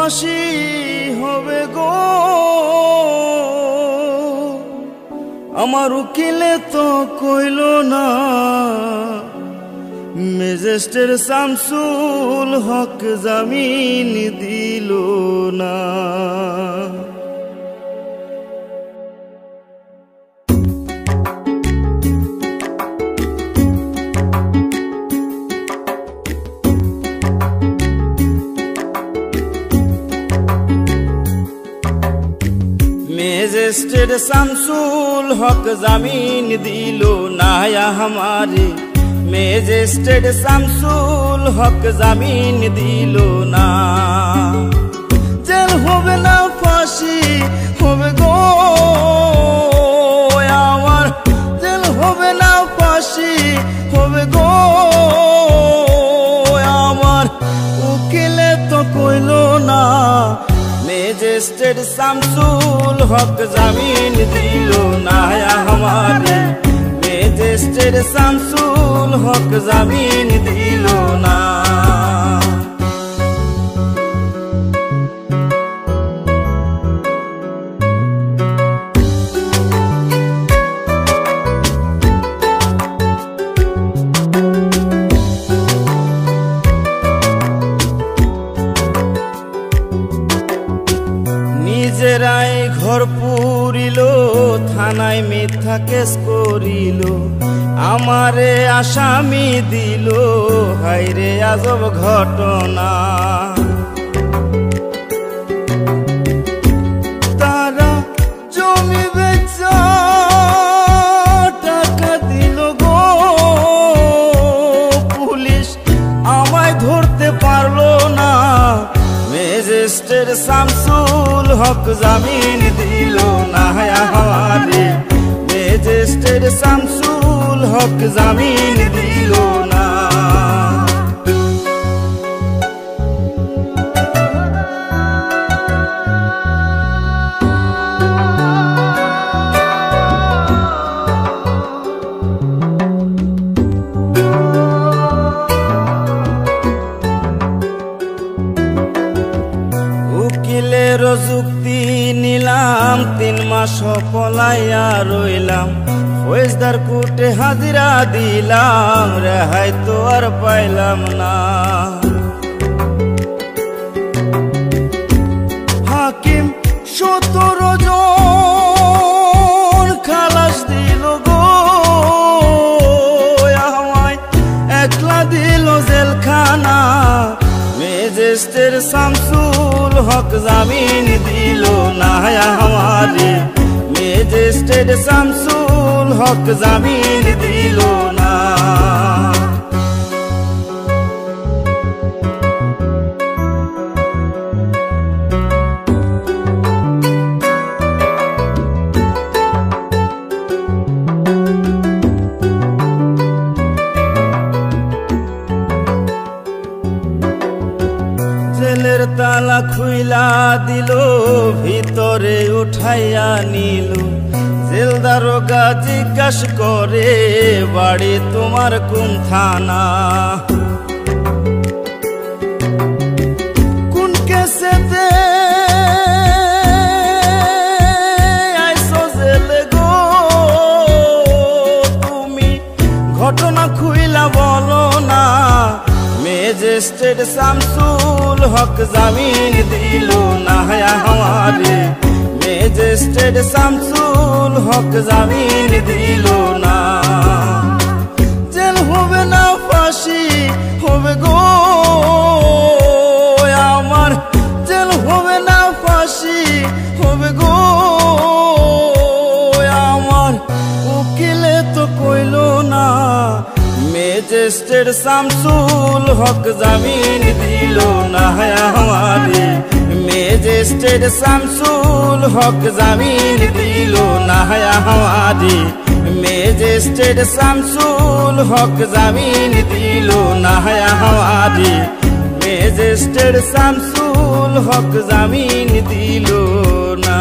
ফাঁসি হবে গো আমার উকিলে তো কইল না ম্যাজিস্ট্রেট শামসুল হক জামিন দিল না ম্যাজিস্ট্রেট শামসুল হক জামিন দিল না हमारे ম্যাজিস্ট্রেট শামসুল হক জামিন দিল না জেল হবে না ফাঁসি হবে গো আমার জেল হবে না ফাঁসি হবে গো আমার উকিলে তো কইল না ম্যাজিস্ট্রেট শামসুল হক জামিন দিল না हमारे ম্যাজিস্ট্রেট শামসুল হক জামিন দিল না নিজেরাই ঘর পুরিল থানায় মিথ্যা কেস করিল আমারে আসামি দিল হায়রে আজব ঘটনা তারা জমি বেচা টাকা দিল গো পুলিশ আমায় ধরতে পারলো না ম্যাজিস্ট্রেট শামসুল হক জামিন দিল না हमारे ম্যাজিস্ট্রেট শামসুল হক জামিন দিল না উকিলের যুক্তি নিলাম 3 মাস পলাইয়া রইলাম ফৌজদার কোর্টে হাজিরা দিলাম রেহাই তো আর পাইলাম না হাকিম 17 জন খালাস দিল গো আমায় একলা দিল জেলখানা ম্যাজিস্ট্রেট শামসুল হক জামিন দিল না हमारे ম্যাজিস্ট্রেট শামসুল হক জামিন দিল না জেলের তালা খুইলা দিল ভিতরে উঠাইয়া নিল জেল দারোগা জিজ্ঞাস করে বাড়ি তোমার কোন থানা কোন কেসেতে আইসো জেলে গো তুমি ঘটনা খুইলা বলো না ম্যাজিস্ট্রেট শামসুল হক জামিন দিল না हमारे ম্যাজিস্ট্রেট শামসুল হক জামিন দিল না জেল হবে না ফাঁসি হবে গো আমার জেল হবে না ফাঁসি হবে গো আমার উকিলে তো কইল না ম্যাজিস্ট্রেট শামসুল হক জামিন দিল না हमारे ম্যাজিস্ট্রেট শামসুল হক জামিন দিল না हमारे ম্যাজিস্ট্রেট শামসুল হক জামিন দিল না हमारे ম্যাজিস্ট্রেট শামসুল হক জামিন দিল না